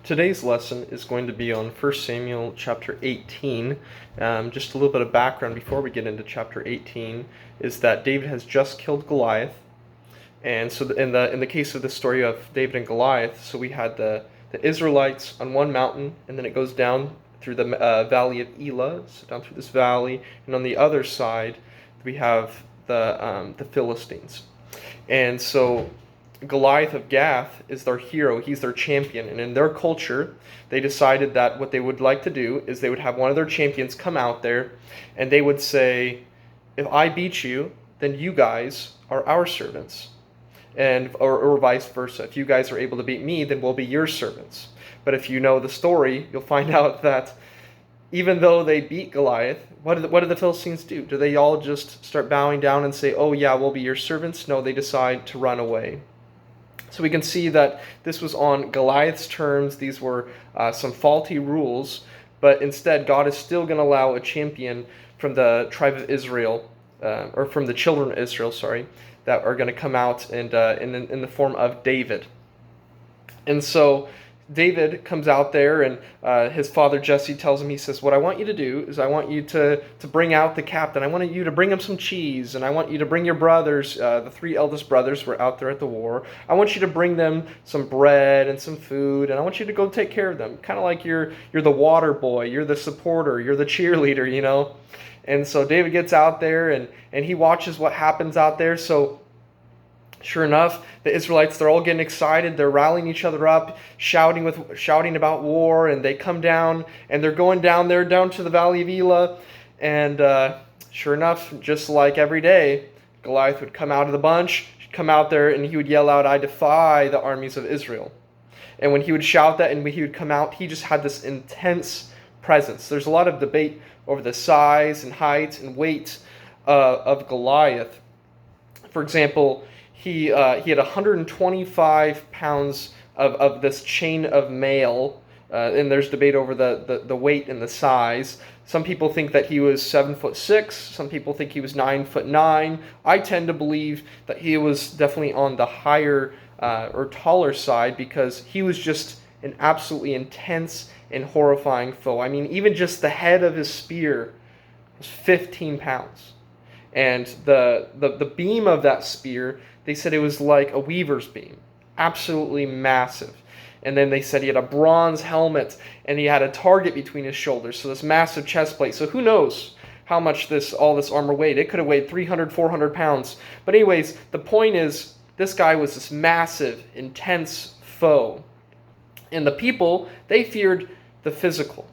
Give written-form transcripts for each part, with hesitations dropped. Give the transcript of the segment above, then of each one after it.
Today's lesson is going to be on 1 Samuel chapter 18. Just a little bit of background before we get into chapter 18 is that David has just killed Goliath. And so in the case of the story of David and Goliath, so we had the Israelites on one mountain, and then it goes down through the valley of Elah, so down through this valley, and on the other side we have the Philistines. And so Goliath of Gath is their hero. He's their champion. And in their culture, they decided that what they would like to do is they would have one of their champions come out there and they would say, if I beat you, then you guys are our servants. Or vice versa. If you guys are able to beat me, then we'll be your servants. But if you know the story, you'll find out that even though they beat Goliath, what do the Philistines do? Do they all just start bowing down and say, oh yeah, we'll be your servants? No, they decide to run away. So we can see that this was on Goliath's terms. These were some faulty rules, but instead God is still going to allow a champion from the tribe of Israel, or from the children of Israel, that are going to come out and in the form of David. And so David comes out there, and his father Jesse tells him, he says, what I want you to do is I want you to bring out the captain. I want you to bring him some cheese, and I want you to bring your brothers, the three eldest brothers were out there at the war. I want you to bring them some bread and some food, and I want you to go take care of them. Kind of like you're the water boy, you're the supporter, you're the cheerleader, you know? And so David gets out there, and he watches what happens out there. So sure enough, the Israelites, they're all getting excited. They're rallying each other up, shouting about war, and they come down, and they're going down there, down to the valley of Elah. And sure enough, just like every day, Goliath would come out of the bunch, come out there, and he would yell out, I defy the armies of Israel. And when he would shout that and when he would come out, he just had this intense presence. There's a lot of debate over the size and height and weight of Goliath. For example, he had 125 pounds of this chain of mail, and there's debate over the weight and the size. Some people think that he was 7'6". Some people think he was 9'9". I tend to believe that he was definitely on the higher or taller side, because he was just an absolutely intense and horrifying foe. I mean, even just the head of his spear was 15 pounds. And the beam of that spear, they said it was like a weaver's beam. Absolutely massive. And then they said he had a bronze helmet, and he had a target between his shoulders. So this massive chest plate. So who knows how much all this armor weighed. It could have weighed 300, 400 pounds. But anyways, the point is, this guy was this massive, intense foe. And the people, they feared the physical.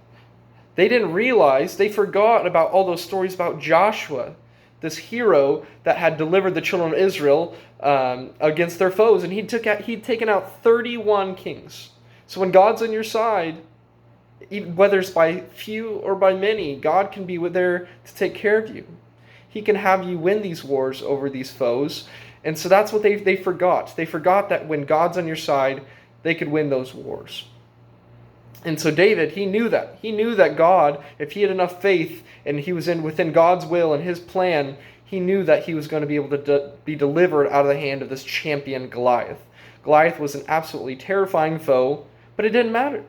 They didn't realize, they forgot about all those stories about Joshua, this hero that had delivered the children of Israel against their foes. And he'd taken out 31 kings. So when God's on your side, whether it's by few or by many, God can be there to take care of you. He can have you win these wars over these foes. And so that's what they forgot. They forgot that when God's on your side, they could win those wars. And so David, he knew that. He knew that God, if he had enough faith and he was within God's will and his plan, he knew that he was going to be able to be delivered out of the hand of this champion Goliath. Goliath was an absolutely terrifying foe, but it didn't matter.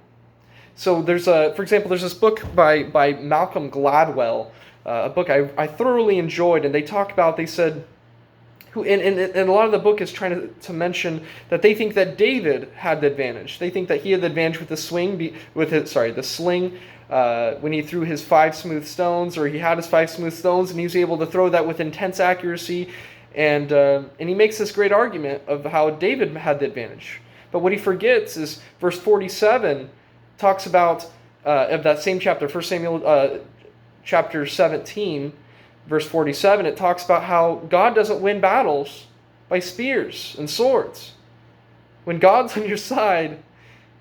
So for example, there's this book by Malcolm Gladwell, a book I thoroughly enjoyed, and they said, and a lot of the book is trying to mention that they think that David had the advantage. They think that he had the advantage with the sling, when he threw his 5 smooth stones, or he had his 5 smooth stones, and he was able to throw that with intense accuracy. And he makes this great argument of how David had the advantage. But what he forgets is verse 47 talks about, of that same chapter, 1 Samuel chapter 17, verse 47, it talks about how God doesn't win battles by spears and swords. When God's on your side,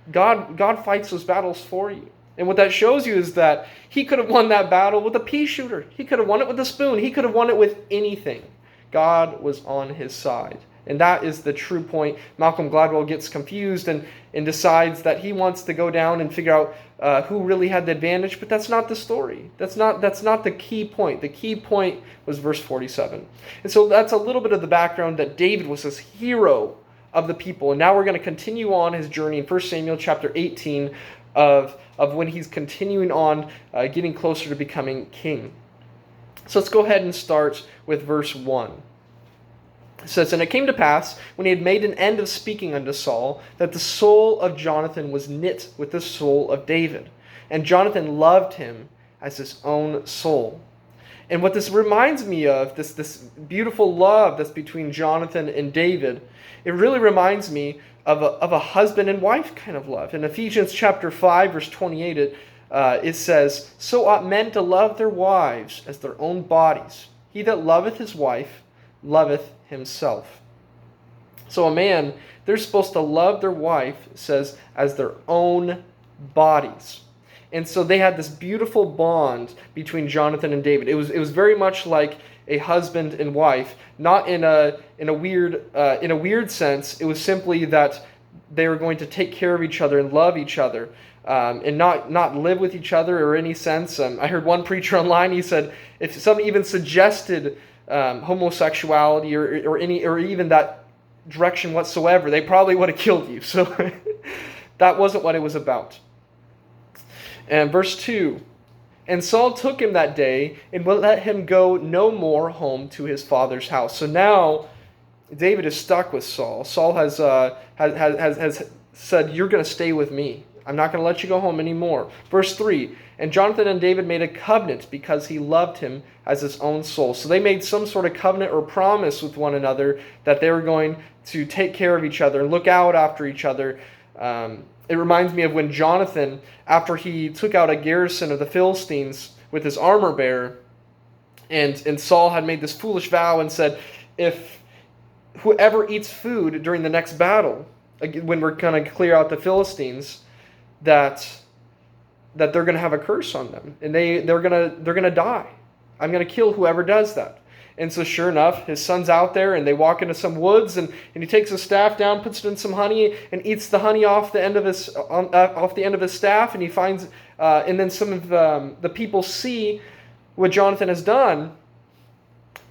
God fights those battles for you. And what that shows you is that he could have won that battle with a pea shooter. He could have won it with a spoon. He could have won it with anything. God was on his side. And that is the true point. Malcolm Gladwell gets confused and decides that he wants to go down and figure out who really had the advantage, but that's not the story. That's not the key point. The key point was verse 47. And so that's a little bit of the background, that David was this hero of the people. And now we're going to continue on his journey in 1 Samuel chapter 18 of when he's continuing on getting closer to becoming king. So let's go ahead and start with verse 1. It says, "And it came to pass, when he had made an end of speaking unto Saul, that the soul of Jonathan was knit with the soul of David. And Jonathan loved him as his own soul." And what this reminds me of, this beautiful love that's between Jonathan and David, it really reminds me of a husband and wife kind of love. In Ephesians chapter 5, verse 28, it says, "So ought men to love their wives as their own bodies. He that loveth his wife loveth himself." So a man, they're supposed to love their wife, it says, as their own bodies. And so they had this beautiful bond between Jonathan and David. It was very much like a husband and wife, not in a weird sense. It was simply that they were going to take care of each other and love each other, and not live with each other or any sense. I heard one preacher online. He said if somebody even suggested homosexuality or even that direction whatsoever, they probably would have killed you. So that wasn't what it was about. And verse 2, "And Saul took him that day and would let him go no more home to his father's house." So now David is stuck with Saul. Saul has said, "You're going to stay with me. I'm not going to let you go home anymore." Verse 3, "And Jonathan and David made a covenant because he loved him as his own soul." So they made some sort of covenant or promise with one another that they were going to take care of each other and look out after each other. It reminds me of when Jonathan, after he took out a garrison of the Philistines with his armor bearer, and Saul had made this foolish vow and said, if whoever eats food during the next battle, when we're going to clear out the Philistines, that they're going to have a curse on them, and they're going to die. I'm going to kill whoever does that. And so sure enough, his son's out there, and they walk into some woods, and he takes his staff down, puts it in some honey, and eats the honey off the end of his staff, and he finds, and then some of the people see what Jonathan has done,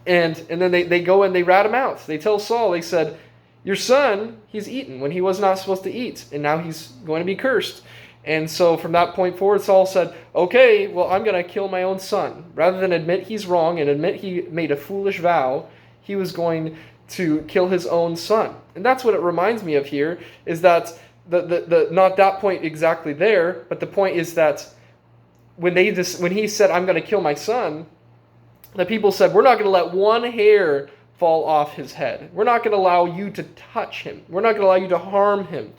and then they go and they rat him out. They tell Saul, they said, "Your son, he's eaten when he was not supposed to eat, and now he's going to be cursed." And so from that point forward, Saul said, "Okay, well, I'm going to kill my own son." Rather than admit he's wrong and admit he made a foolish vow, he was going to kill his own son. And that's what it reminds me of here, is that the not that point exactly there, but the point is that when he said, "I'm going to kill my son," the people said, "We're not going to let one hair fall off his head. We're not going to allow you to touch him. We're not going to allow you to harm him."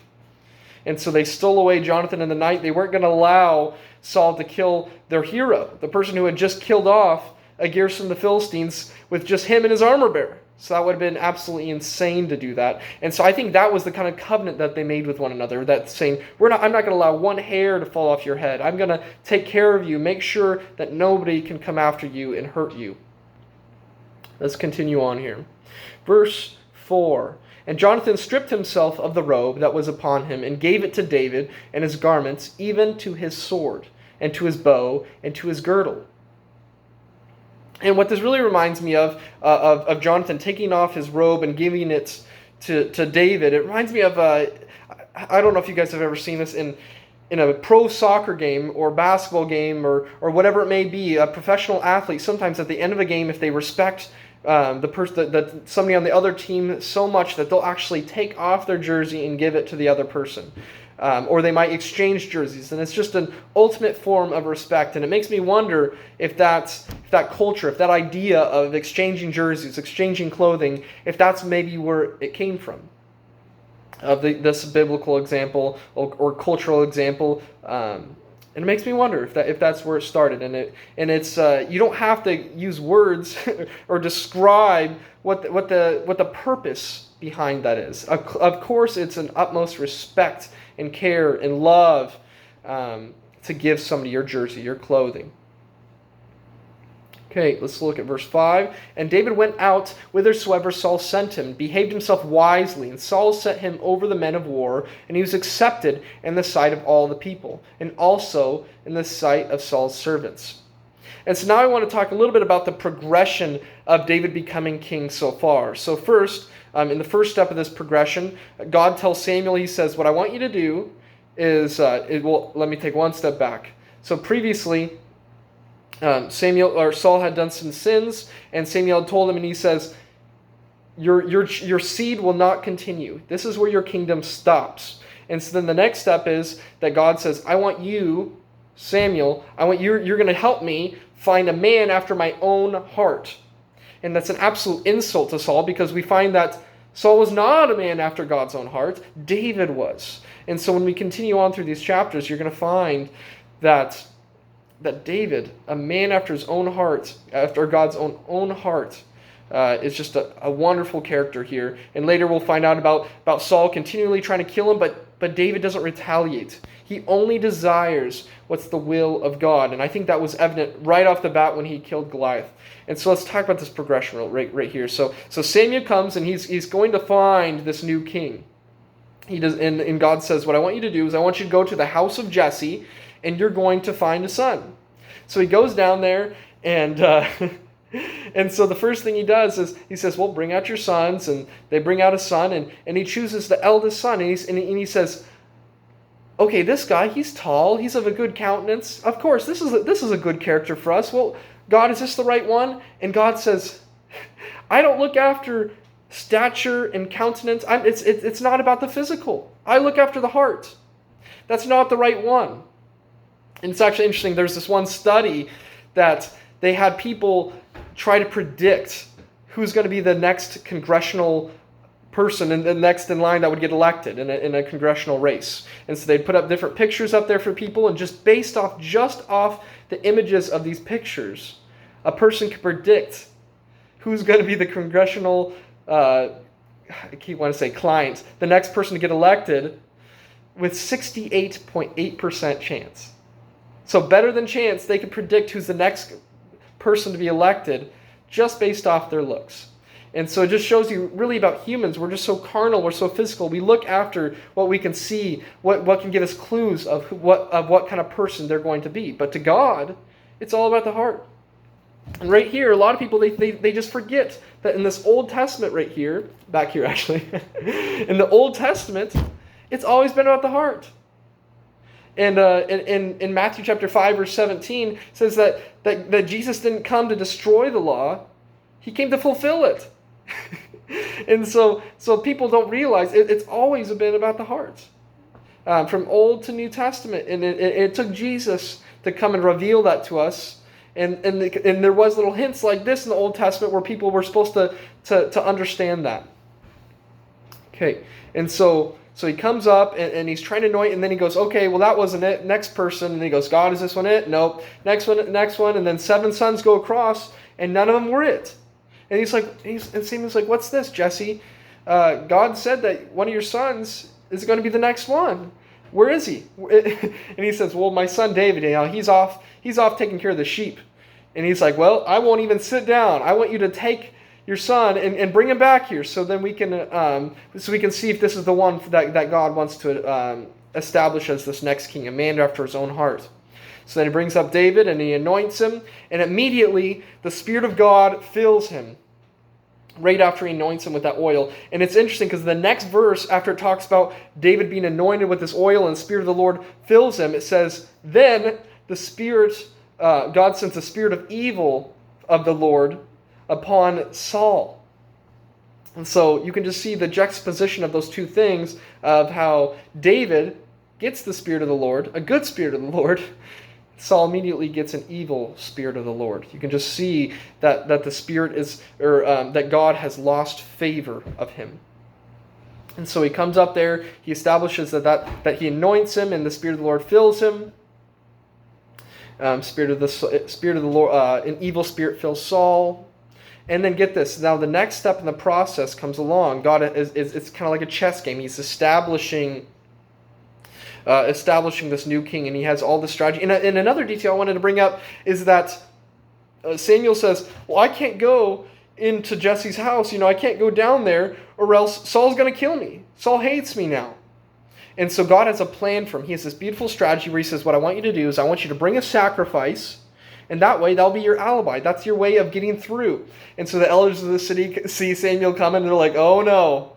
And so they stole away Jonathan in the night. They weren't going to allow Saul to kill their hero, the person who had just killed off a garrison of the Philistines with just him and his armor bearer. So that would have been absolutely insane to do that. And so I think that was the kind of covenant that they made with one another, that saying, I'm not going to allow one hair to fall off your head. I'm going to take care of you, make sure that nobody can come after you and hurt you. Let's continue on here. Verse 4. "And Jonathan stripped himself of the robe that was upon him, and gave it to David, and his garments, even to his sword, and to his bow, and to his girdle." And what this really reminds me of Jonathan taking off his robe and giving it to David, it reminds me of, I don't know if you guys have ever seen this in a pro soccer game or basketball game or whatever it may be, a professional athlete, sometimes at the end of a game, if they respect the person, that somebody on the other team so much that they'll actually take off their jersey and give it to the other person, or they might exchange jerseys, and it's just an ultimate form of respect. And it makes me wonder if that culture, if that idea of exchanging jerseys, exchanging clothing, if that's maybe where it came from, of this biblical example or cultural example. And it makes me wonder if that's where it started. And it's you don't have to use words or describe what the purpose behind that is. Of course, it's an utmost respect and care and love to give somebody your jersey, your clothing. Okay, let's look at verse 5. "And David went out whithersoever Saul sent him, behaved himself wisely, and Saul set him over the men of war, and he was accepted in the sight of all the people, and also in the sight of Saul's servants." And so now I want to talk a little bit about the progression of David becoming king so far. So first, In the first step of this progression, God tells Samuel, he says, what I want you to do is, let me take one step back. So previously, Saul had done some sins, and Samuel had told him, and he says, your seed will not continue. This is where your kingdom stops. And so then the next step is that God says, I want you, Samuel, you're going to help me find a man after my own heart. And that's an absolute insult to Saul, because we find that Saul was not a man after God's own heart. David was. And so when we continue on through these chapters, you're going to find that David, a man after his own heart, after God's own heart, is just a wonderful character here. And later we'll find out about Saul continually trying to kill him, but David doesn't retaliate. He only desires what's the will of God. And I think that was evident right off the bat when he killed Goliath. And so let's talk about this progression right here. So Samuel comes, and he's going to find this new king. He does, and God says, what I want you to do is I want you to go to the house of Jesse, and you're going to find a son. So he goes down there, and and so the first thing he does is he says, well, bring out your sons. And they bring out a son, and he chooses the eldest son. And he says, okay, this guy, he's tall. He's of a good countenance. Of course, this is a good character for us. Well, God, is this the right one? And God says, I don't look after stature and countenance. It's not about the physical. I look after the heart. That's not the right one. And it's actually interesting. There's this one study that they had people try to predict who's going to be the next congressional person and the next in line that would get elected in a congressional race. And so they'd put up different pictures up there for people, and just based off the images of these pictures, a person could predict who's going to be the congressional, I keep wanting to say client, the next person to get elected, with 68.8% chance. So better than chance, they could predict who's the next person to be elected just based off their looks. And so it just shows you really about humans. We're just so carnal. We're so physical. We look after what we can see, what can give us clues of what kind of person they're going to be. But to God, it's all about the heart. And right here, a lot of people, they just forget that in this Old Testament right here, back here actually, in the Old Testament, it's always been about the heart. And in Matthew chapter 5, verse 17, says that Jesus didn't come to destroy the law. He came to fulfill it. And so people don't realize it's always been about the heart. From Old to New Testament. And it took Jesus to come and reveal that to us. And there was little hints like this in the Old Testament where people were supposed to understand that. Okay, and so he comes up and he's trying to anoint, and then he goes, okay, well, that wasn't it. Next person. And he goes, God, is this one it? Nope. Next one. And then 7 sons go across, and none of them were it. And Samuel's like, what's this, Jesse? God said that one of your sons is going to be the next one. Where is he? And he says, well, my son David, he's off taking care of the sheep. And he's like, well, I won't even sit down. I want you to take your son and bring him back here, so then we can see if this is the one that God wants to establish as this next king, a man after his own heart. So then he brings up David and he anoints him, and immediately the Spirit of God fills him right after he anoints him with that oil. And it's interesting because the next verse, after it talks about David being anointed with this oil and the Spirit of the Lord fills him, it says, then the Spirit, God sends the spirit of evil of the Lord upon Saul. And so you can just see the juxtaposition of those two things, of how David gets the Spirit of the Lord, a good Spirit of the Lord. Saul immediately gets an evil spirit of the Lord. You can just see that the Spirit is, that God has lost favor of him. And so he comes up there, he establishes that he anoints him, and the Spirit of the Lord fills him. Spirit of the Lord, an evil spirit fills Saul. And then get this, now the next step in the process comes along. God it's kind of like a chess game. He's establishing this new king, and he has all the strategy. And another detail I wanted to bring up is that Samuel says, well, I can't go into Jesse's house. I can't go down there, or else Saul's going to kill me. Saul hates me now. And so God has a plan for him. He has this beautiful strategy where he says, what I want you to do is I want you to bring a sacrifice, And that way, that'll be your alibi. That's your way of getting through. And so the elders of the city see Samuel come and they're like, oh no,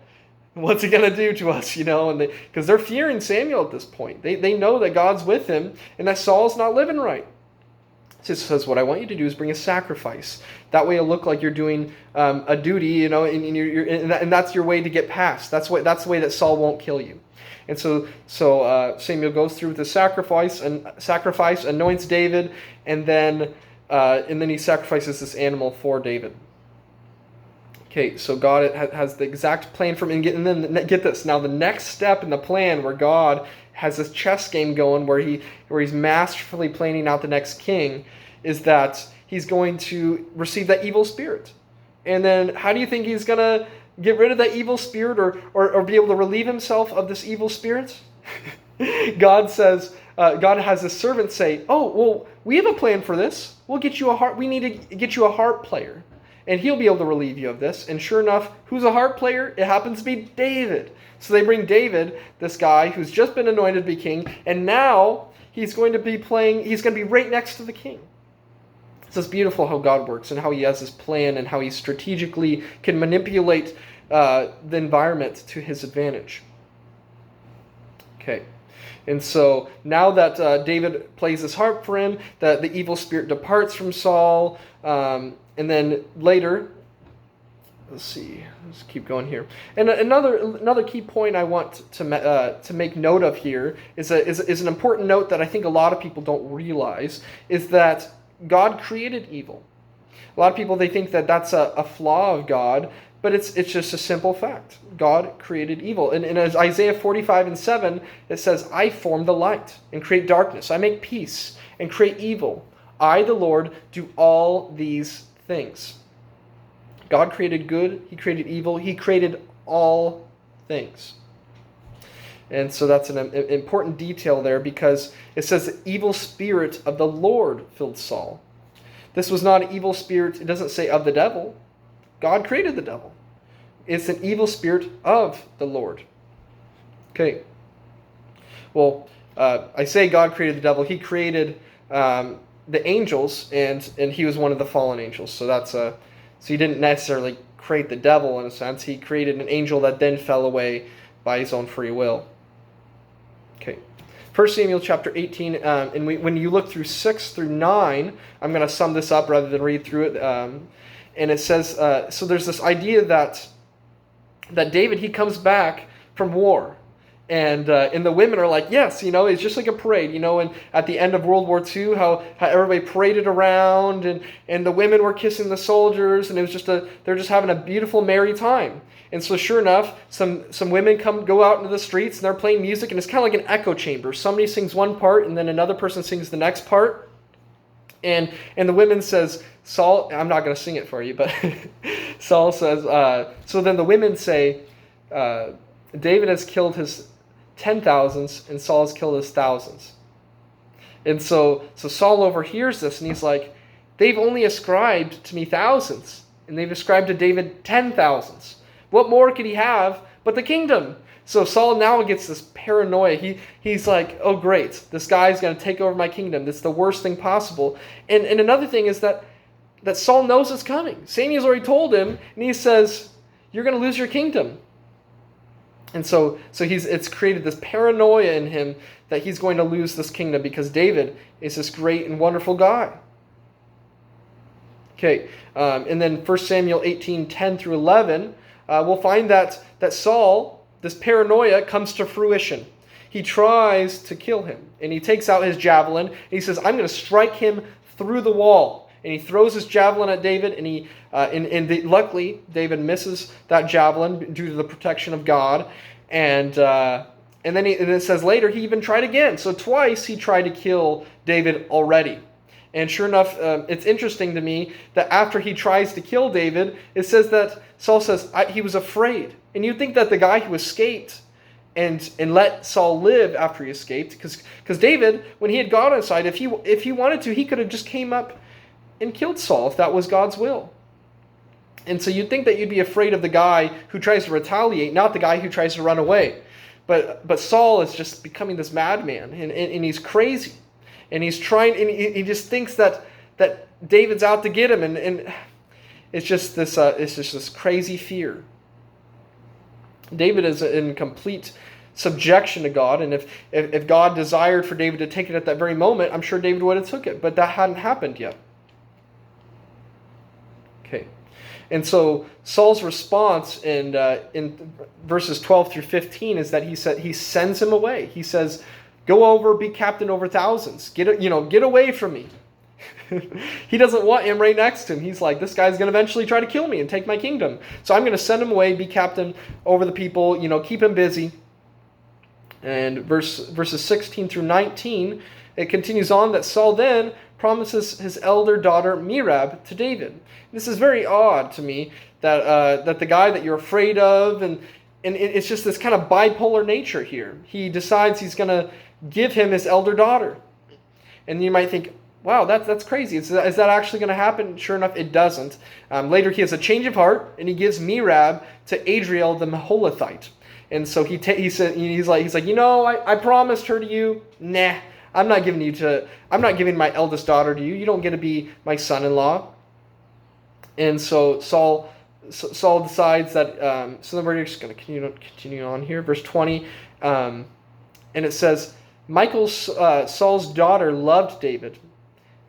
what's he going to do to us? And because they're fearing Samuel at this point. They know that God's with him and that Saul's not living right. So it says, what I want you to do is bring a sacrifice. That way it'll look like you're doing a duty, and that's your way to get past. That's the way that Saul won't kill you. And so Samuel goes through with the sacrifice, anoints David, and then he sacrifices this animal for David. Okay, so God has the exact plan for him. And then get this. Now the next step in the plan where God has this chess game going where he's masterfully planning out the next king is that he's going to receive that evil spirit. And then how do you think he's going to get rid of that evil spirit or be able to relieve himself of this evil spirit? God has his servant say, oh, well, we have a plan for this. We'll get you a harp. We need to get you a harp player. And he'll be able to relieve you of this. And sure enough, who's a harp player? It happens to be David. So they bring David, this guy who's just been anointed to be king, and now he's going to be right next to the king. So it's beautiful how God works and how he has his plan and how he strategically can manipulate the environment to his advantage. Okay. And so now that David plays this harp for him, the evil spirit departs from Saul. And then later, let's keep going here. And another key point I want to make note of here is an important note that I think a lot of people don't realize is that God created evil. A lot of people, they think that that's a flaw of God, but it's just a simple fact. God created evil. And in Isaiah 45:7, it says, I form the light and create darkness. I make peace and create evil. I, the Lord, do all these things. God created good. He created evil. He created all things. And so that's an important detail there because it says the evil spirit of the Lord filled Saul. This was not an evil spirit. It doesn't say of the devil. God created the devil. It's an evil spirit of the Lord. Okay. Well, I say God created the devil. He created the angels, and he was one of the fallen angels. So he didn't necessarily create the devil in a sense. He created an angel that then fell away by his own free will. Okay. 1 Samuel chapter 18, and when you look through 6 through 9, I'm going to sum this up rather than read through it. And it says, so there's this idea that David, he comes back from war. And the women are like, yes, it's just like a parade, and at the end of World War II, how everybody paraded around and the women were kissing the soldiers, and it was they're just having a beautiful, merry time. And so sure enough, some women go out into the streets and they're playing music, and it's kind of like an echo chamber. Somebody sings one part and then another person sings the next part. And the women says, Saul, I'm not going to sing it for you, but Saul says, so then the women say, David has killed his 10,000s and Saul has killed his thousands. And so Saul overhears this and he's like, they've only ascribed to me thousands and they've ascribed to David 10,000s. What more could he have but the kingdom? So Saul now gets this paranoia. He's like, oh great, this guy's going to take over my kingdom. That's the worst thing possible. And another thing is that Saul knows it's coming. Samuel's already told him, and he says, you're going to lose your kingdom. And so it's created this paranoia in him that he's going to lose this kingdom because David is this great and wonderful guy. Okay, and then 1 Samuel 18:10 through 11, we'll find that Saul, this paranoia comes to fruition. He tries to kill him, and he takes out his javelin, and he says, I'm going to strike him through the wall. And he throws his javelin at David, and luckily David misses that javelin due to the protection of God. And then it says later he even tried again. So twice he tried to kill David already. And sure enough, it's interesting to me that after he tries to kill David, it says that Saul says he was afraid. And you'd think that the guy who escaped and let Saul live after he escaped, because David, when he had God on his side, if he wanted to, he could have just came up and killed Saul if that was God's will. And so you'd think that you'd be afraid of the guy who tries to retaliate, not the guy who tries to run away. But Saul is just becoming this madman, and he's crazy. And he's trying, and he just thinks that that David's out to get him, and it's just this crazy fear. David is in complete subjection to God, and if God desired for David to take it at that very moment, I'm sure David would have took it, but that hadn't happened yet. Okay, and so Saul's response in verses 12 through 15 is that he sends him away. He says, "Go over, be captain over thousands. Get away from me." He doesn't want him right next to him. He's like, this guy's going to eventually try to kill me and take my kingdom. So I'm going to send him away, be captain over the people, keep him busy. And verses 16 through 19, it continues on that Saul then promises his elder daughter Merab to David. This is very odd to me that the guy that you're afraid of, and it's just this kind of bipolar nature here. He decides he's going to give him his elder daughter. And you might think, wow, that's crazy. Is that actually going to happen? Sure enough, it doesn't. Later, he has a change of heart, and he gives Merab to Adriel the Maholathite. And so he's like, I promised her to you. Nah, I'm not giving my eldest daughter to you. You don't get to be my son-in-law. And so Saul decides that. So then we're just going to continue on here, verse 20, and it says, Michal, Saul's daughter, loved David.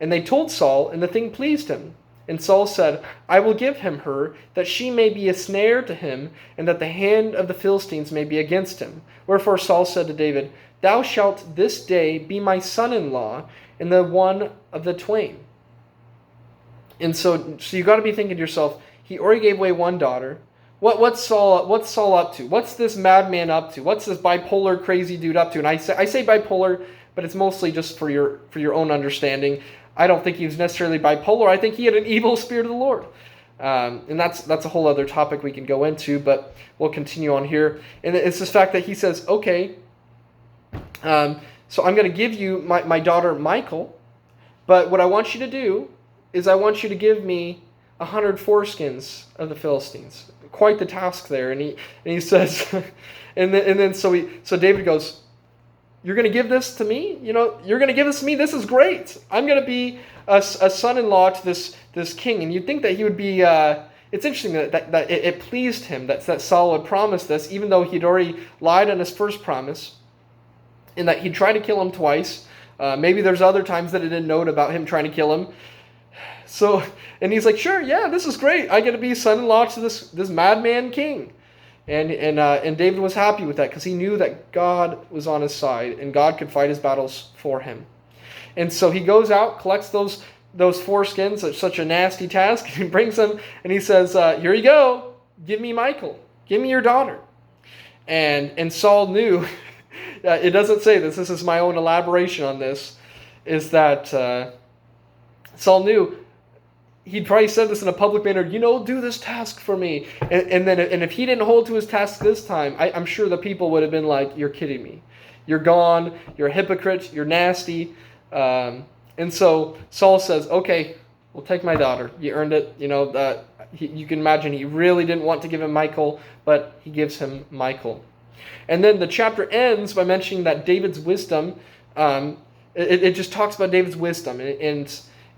And they told Saul, and the thing pleased him. And Saul said, I will give him her, that she may be a snare to him, and that the hand of the Philistines may be against him. Wherefore Saul said to David, Thou shalt this day be my son-in-law, and the one of the twain. And so you got to be thinking to yourself, he already gave away one daughter. What's Saul up to? What's this madman up to? What's this bipolar crazy dude up to? And I say bipolar, but it's mostly just for your own understanding. I don't think he was necessarily bipolar. I think he had an evil spirit of the Lord. And that's a whole other topic we can go into, but we'll continue on here. And it's this fact that he says, okay, so I'm going to give you my daughter Michal, but what I want you to do is I want you to give me 100 foreskins of the Philistines. Quite the task there. And he says, so David goes, you're going to give this to me? You're going to give this to me? This is great. I'm going to be a son-in-law to this king. And you'd think that he would be... it's interesting that it pleased him that Saul would promise this, even though he'd already lied on his first promise, and that he'd try to kill him twice. Maybe there's other times that it didn't note about him trying to kill him. So, and he's like, sure, yeah, this is great. I get to be son-in-law to this madman king. And David was happy with that because he knew that God was on his side and God could fight his battles for him. And so he goes out, collects those foreskins. It's such a nasty task. He brings them and he says, here you go. Give me Michal. Give me your daughter. And Saul knew, it doesn't say this. This is my own elaboration on this, is that Saul knew. He'd probably said this in a public manner, do this task for me. And if he didn't hold to his task this time, I'm sure the people would have been like, you're kidding me. You're gone. You're a hypocrite. You're nasty. And so Saul says, okay, we'll take my daughter. You earned it. You can imagine he really didn't want to give him Michal, but he gives him Michal. And then the chapter ends by mentioning that David's wisdom, it just talks about David's wisdom.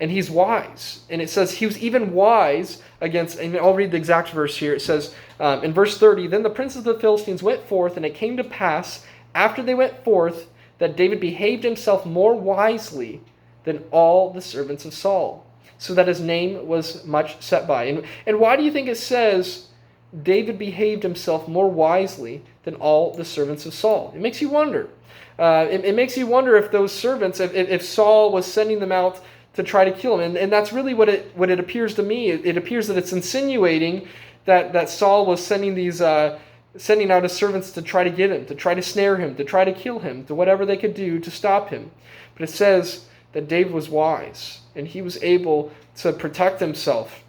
And he's wise. And it says he was even wise against, and I'll read the exact verse here. It says in verse 30, Then the princes of the Philistines went forth, and it came to pass, after they went forth, that David behaved himself more wisely than all the servants of Saul, so that his name was much set by. And why do you think it says David behaved himself more wisely than all the servants of Saul? It makes you wonder. It makes you wonder if those servants, if Saul was sending them out to try to kill him. And that's really what it appears to me. It appears that it's insinuating that Saul was sending out his servants to try to get him, to try to snare him, to try to kill him, to whatever they could do to stop him. But it says that David was wise, and he was able to protect himself.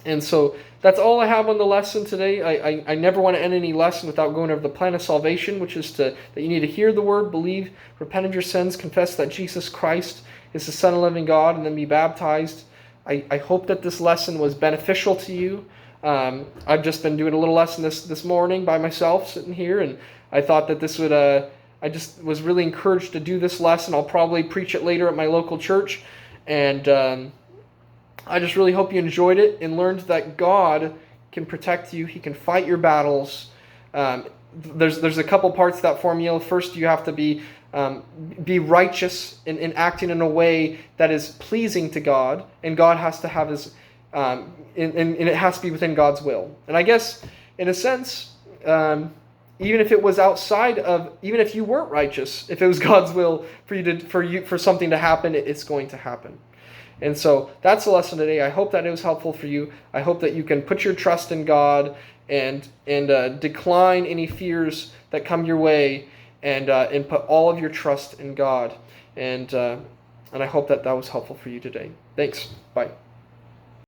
And so that's all I have on the lesson today. I never want to end any lesson without going over the plan of salvation, which is that you need to hear the word, believe, repent of your sins, confess that Jesus Christ is the Son of the living God, and then be baptized. I hope that this lesson was beneficial to you. I've just been doing a little lesson this morning by myself, sitting here, and I thought that this would, I just was really encouraged to do this lesson. I'll probably preach it later at my local church, And I just really hope you enjoyed it and learned that God can protect you. He can fight your battles. There's a couple parts to that formula. First, you have to be righteous in acting in a way that is pleasing to God, and God has to have his, and it has to be within God's will. And I guess, in a sense, even if it was outside of, even if you weren't righteous, if it was God's will for something to happen, it's going to happen. And so that's the lesson today. I hope that it was helpful for you. I hope that you can put your trust in God and decline any fears that come your way, and put all of your trust in God. And I hope that was helpful for you today. Thanks. Bye.